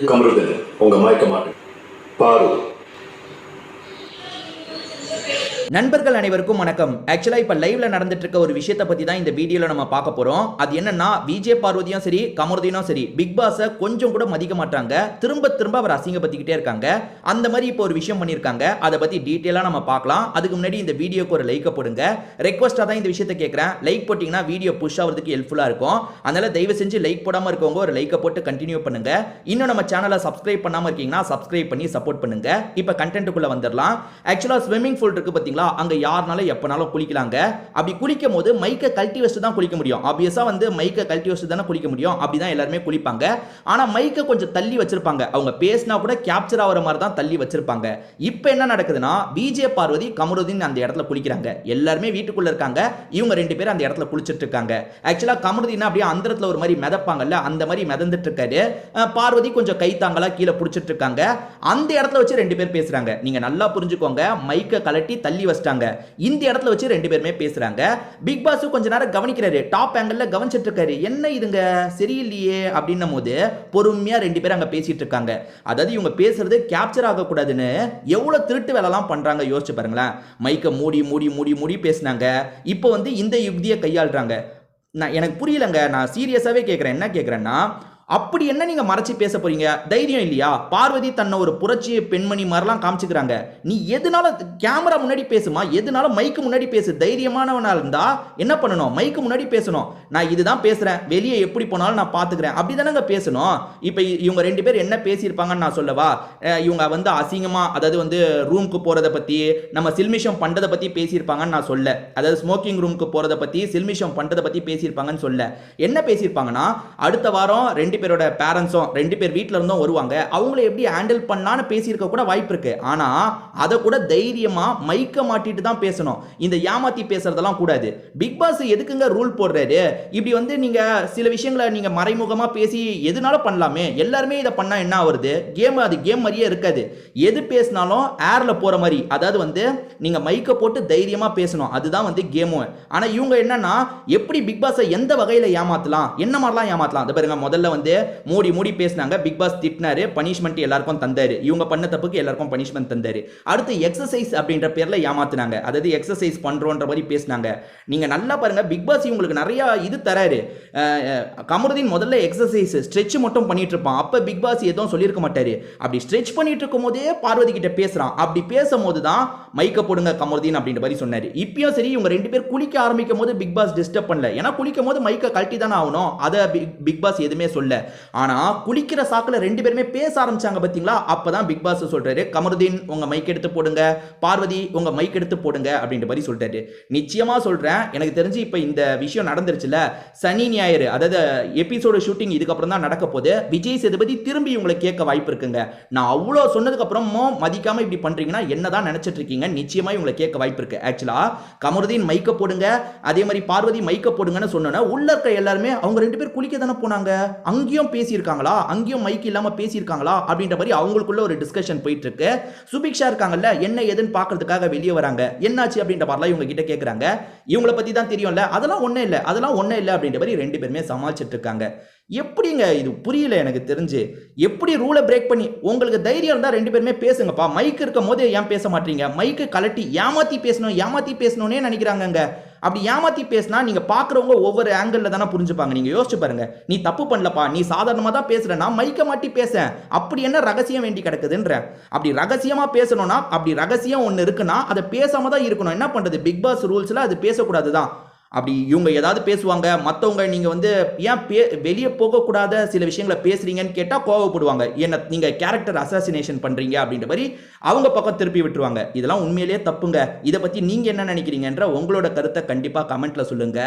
கமருதன் உங்க மயக்க மாட்டேன் பாரு. நண்பர்கள் அனைவருக்கும் வணக்கம். ஆக்சுவலாக இப்போ லைவ்ல நடந்துட்டு இருக்க ஒரு விஷயத்தை பற்றி தான் இந்த வீடியோவில் நம்ம பார்க்க போகிறோம். அது என்னன்னா, விஜய் பார்வதியும் சரி கமருதீனும் சரி பிக் பாஸை கொஞ்சம் கூட மதிக்க மாட்டாங்க. திரும்ப திரும்ப அவர் அசிங்கப்படுத்திக்கிட்டே இருக்காங்க. அந்த மாதிரி இப்போ ஒரு விஷயம் பண்ணியிருக்காங்க. அதை பற்றி டீட்டெயிலாக நம்ம பார்க்கலாம். அதுக்கு முன்னாடி இந்த வீடியோக்கு ஒரு லைக்கை போடுங்க. ரெக்வஸ்ட்டாக தான் இந்த விஷயத்தை கேட்குறேன். லைக் போட்டிங்கன்னா வீடியோ புஷ் ஆகிறதுக்கு ஹெல்ப்ஃபுல்லாக இருக்கும். அதனால் தயவு செஞ்சு லைக் போடாமல் இருக்கவங்க ஒரு லைக்கை போட்டு கண்டினியூ பண்ணுங்க. இன்னும் நம்ம சேனலை சப்ஸ்கிரைப் பண்ணாமல் இருக்கீங்கன்னா சப்ஸ்கிரைப் பண்ணி சப்போர்ட் பண்ணுங்க. இப்போ கண்டென்ட்டுக்குள்ளே வந்துடலாம். ஆக்சுவலாக ஸ்விம்மிங் பூல் இருக்கு பார்த்தீங்களா, அங்க யாருனாலும் எப்பனாலும் குளிக்கலாங்க. அப்படி குளிக்கும் போது மைக்கை கழட்டி வச்சு தான் குளிக்க முடியும். ஆப்வியஸா வந்து மைக்கை கழட்டி வச்சு தானே குளிக்க முடியும். அப்படிதான் எல்லாருமே குளிப்பாங்க. ஆனா மைக்கை கொஞ்சம் தள்ளி வச்சிருப்பாங்க. அவங்க பேசினா கூட கேப்சர் ஆகிற மாதிரி தான் தள்ளி வச்சிருப்பாங்க. இப்போ என்ன நடக்குதுன்னா, விஜய் பார்வதி கமருதீன் அந்த இடத்துல குளிக்கிறாங்க. எல்லாருமே வீட்டுக்குள்ள இருக்காங்க. இவங்க ரெண்டு பேரும் அந்த இடத்துல குளிச்சிட்டு இருக்காங்க. ஆக்சுவலா கமருதீன் அப்படியே அந்தரத்துல ஒரு மாதிரி மிதப்பாங்கல்ல, அந்த மாதிரி மிதந்துட்டு இருக்காரு. பார்வதி கொஞ்சம் கை தாங்களா கீழே பிடிச்சிட்டு இருக்காங்க. அந்த இடத்துல வச்சு ரெண்டு பேர் பேசுறாங்க. நீங்க நல்லா புரிஞ்சுக்கோங்க. மைக்கை கழட்டி தள்ளி வச்சிட்டாங்க. இந்த இடத்துல வச்சு ரெண்டு பேருமே பேசுறாங்க. பிக் பாஸ் கொஞ்ச நேரம் கவனிக்கிறாரு. டாப் ஆங்கிள் கவனிச்சிட்டு இருக்காரு. என்ன இதுங்க சரியில்லையே அப்படின்னும் போது பொறுமையா ரெண்டு பேரும் அங்க பேசிட்டு இருக்காங்க. அதாவது இவங்க பேசுறது கேப்சர் ஆக கூடாதுன்னு எவ்வளவு திருட்டு வேலைலாம் பண்றாங்க யோசிச்சு பாருங்களேன். மைக்கை மூடி மூடி மூடி மூடி பேசினாங்க. இப்போ வந்து இந்த யுக்தியை கையாளுறாங்க. எனக்கு புரியலங்க. நான் சீரியஸாவே கேட்கிறேன். என்ன கேட்கிறேன்னா, அப்படி என்ன நீங்க மறைச்சு பேச போறீங்க? தைரியம் இல்லையா? பார்வதி தன்னை ஒரு புரட்சி பெண்மணி மாதிரிலாம் காமிச்சுக்கிறாங்க. நீ எதுனால கேமரா முன்னாடி பேசுமா, எதுனால மைக்கு முன்னாடி பேசு. தைரியமானவனா இருந்தா என்ன பண்ணணும்? மைக்கு முன்னாடி பேசணும். நான் இதுதான் பேசுறேன், வெளியே எப்படி போனாலும் நான் பாத்துக்கிறேன், அப்படிதானங்க பேசணும். இப்ப இவங்க ரெண்டு பேர் என்ன பேசியிருப்பாங்கன்னு நான் சொல்லவா? இவங்க வந்து அசிங்கமா, அதாவது வந்து ரூமுக்கு போறதை பத்தி, நம்ம சில்மிஷம் பண்றதை பத்தி பேசியிருப்பாங்கன்னு நான் சொல்ல. அதாவது ஸ்மோக்கிங் ரூமுக்கு போறதை பத்தி, சில்மிஷம் பண்றதை பத்தி பேசியிருப்பாங்கன்னு சொல்ல. என்ன பேசியிருப்பாங்கன்னா, அடுத்த வாரம் ரெண்டு பேரோட பேரண்ட்ஸும் ரெண்டு பேர் வீட்டில் இருந்தும் வருவாங்க. அவங்களை எப்படி ஹேண்டில் பண்ணான்னு பேசியிருக்க கூட வாய்ப்பு இருக்கு. ஆனா அதை கூட தைரியமா மைக்க மாட்டிட்டு தான் பேசணும். இந்த ஏமாத்தி பேசுறதெல்லாம் கூடாது. பிக் பாஸ் எதுக்குங்க ரூல் போடுறாரு? இப்படி வந்து நீங்க சில விஷயங்களை நீங்க மறைமுகமா பேசி எதுனால பண்ணலாமே. எல்லாருமே இதை பண்ணா என்ன ஆகுது? கேம், அது கேம் மாதிரியே இருக்காது. எது பேசினாலும் ஏர்ல போற மாதிரி. அதாவது வந்து நீங்க மைக்க போட்டு தைரியமா பேசணும். அதுதான் வந்து கேமும். ஆனா இவங்க என்னன்னா, எப்படி பிக் பாஸை எந்த வகையில ஏமாத்தலாம், என்ன மாதிரிலாம் ஏமாத்தலாம். அது பாருங்க, முதல்ல வந்து மூடி மூடி பேசினாங்க. பிக் பாஸ் திட்டினாரு, பனிஷ்மெண்ட் எல்லாருக்கும் தந்தாரு. இவங்க பண்ண தப்புக்கு எல்லாருக்கும் பனிஷ்மெண்ட் தந்தாரு. அடுத்து எக்ஸசைஸ் அப்படின்ற பேர்ல ஏமாத்துனாங்க. அதாவது எக்ஸசைஸ் பண்றோன்ற மாதிரி பேசினாங்க. நீங்க நல்லா பாருங்க, பிக் பாஸ் உங்களுக்கு நிறைய இது தராரு. கமருதீன் முதல்ல எக்ஸசைஸ் ஸ்ட்ரெச் மட்டும் பண்ணிட்டு இருப்பான். அப்ப பிக் பாஸ் எதுவும் சொல்லியிருக்க மாட்டாரு. அப்படி ஸ்ட்ரெச் பண்ணிட்டு இருக்கும் போதே பார்வதி கிட்ட பேசுறான். அப்படி பேசும்போது தான் மைக்க போடுங்க கமருதீன் அப்படின்ற மாதிரி சொன்னாரு. இப்பயும் சரி, இவங்க ரெண்டு பேர் குளிக்க ஆரம்பிக்கும் போது பிக் பாஸ் டிஸ்டர்ப் பண்ணல. ஏன்னா குளிக்கும் போது மைக்க கழட்டி தானே ஆகணும். அதை பிக் பாஸ் எதுவுமே சொல்ல. ஆனா குளிக்கிற சாக்குல ரெண்டு பேருமே பேச ஆரம்பிச்சாங்க பாத்தீங்களா? அப்பதான் பிக் பாஸ் சொல்றாரு, கமருதீன் உங்க மைக் எடுத்து போடுங்க, பார்வதி உங்க மைக் எடுத்து போடுங்க அப்படின்ற மாதிரி சொல்றாரு. நிச்சயமா சொல்றேன், எனக்கு தெரிஞ்சு இப்ப இந்த விஷயம் நடந்துருச்சுல, சனி ஞாயிறு அதாவது எபிசோடு ஷூட்டிங் இதுக்கப்புறம் தான் நடக்க போது. விஜய் சேதுபதி திரும்பி உங்களை கேட்க வாய்ப்பு இருக்குங்க. நான் அவ்வளோ சொன்னதுக்கு அப்புறமும் மதிக்காம இப்படி பண்றீங்கன்னா என்னதான் நினைச்சிட்டு இருக்கீங்க? நிச்சயமா உங்களை கேட்க வாய்ப்பு இருக்கு. ஆக்சுவலா கமருதீன் மைக்க போடுங்க, அதே மாதிரி பார்வதி மைக்க போடுங்கன்னு சொன்னோன்னா உள்ள இருக்க எல்லாருமே அவங்க ரெண்டு பேர் குளிக்க தானே போனாங்க, அங்கேயும் பேசியிருக்காங்களா, அங்கேயும் மைக் இல்லாம பேசியிருக்காங்களா அப்படின்ற மாதிரி அவங்களுக்குள்ள ஒரு டிஸ்கஷன் போயிட்டு இருக்கு. சுபிக்ஷா இருக்காங்கல்ல, என்ன ஏதுன்னு பார்க்கறதுக்காக வெளியே வராங்க. என்னாச்சு அப்படின்ற மாதிரிலாம் இவங்க கிட்ட கேட்குறாங்க. இவங்களை பத்தி தான் தெரியும்ல, அதெல்லாம் ஒன்றும் இல்லை, அதெல்லாம் ஒன்றும் இல்லை அப்படின்ற மாதிரி ரெண்டு பேருமே சமாளிச்சுட்டு இருக்காங்க. எப்படிங்க இது புரியல எனக்கு தெரிஞ்சு. எப்படி ரூலை பிரேக் பண்ணி, உங்களுக்கு தைரியம் இருந்தால் ரெண்டு பேருமே பேசுங்கப்பா. மைக் இருக்கும் போது ஏன் பேச மாட்டீங்க? மைக்கு கலட்டி ஏமாத்தி பேசணும், ஏமாத்தி பேசணும்னே நினைக்கிறாங்க. அப்படி ஏமாத்தி பேசினா நீங்க பாக்குறவங்க ஒவ்வொரு ஆங்கிள் தானே புரிஞ்சுப்பாங்க. நீங்க யோசிச்சு பாருங்க. நீ தப்பு பண்ணலப்பா, நீ சாதாரணமா தான் பேசுறேன்னா மைக்க மாட்டி பேச, அப்படி என்ன ரகசியம் வேண்டி கிடக்குதுன்ற. அப்படி ரகசியமா பேசணும்னா, அப்படி ரகசியம் ஒன்று இருக்குன்னா அதை பேசாம தான் இருக்கணும். என்ன பண்றது? பிக் பாஸ் ரூல்ஸ்ல அது பேசக்கூடாதுதான். அப்படி இவங்க ஏதாவது பேசுவாங்க, மற்றவங்க நீங்க வந்து ஏன் வெளியே போகக்கூடாத சில விஷயங்களை பேசுறீங்கன்னு கேட்டா கோவப்படுவாங்க. என்ன நீங்க கேரக்டர் அசாசினேஷன் பண்றீங்க அப்படின்ற மாதிரி அவங்க பக்கம் திருப்பி விட்டுருவாங்க. இதெல்லாம் உண்மையிலேயே தப்புங்க. இதை பத்தி நீங்க என்ன நினைக்கிறீங்கன்ற உங்களோட கருத்தை கண்டிப்பா கமெண்ட்ல சொல்லுங்க.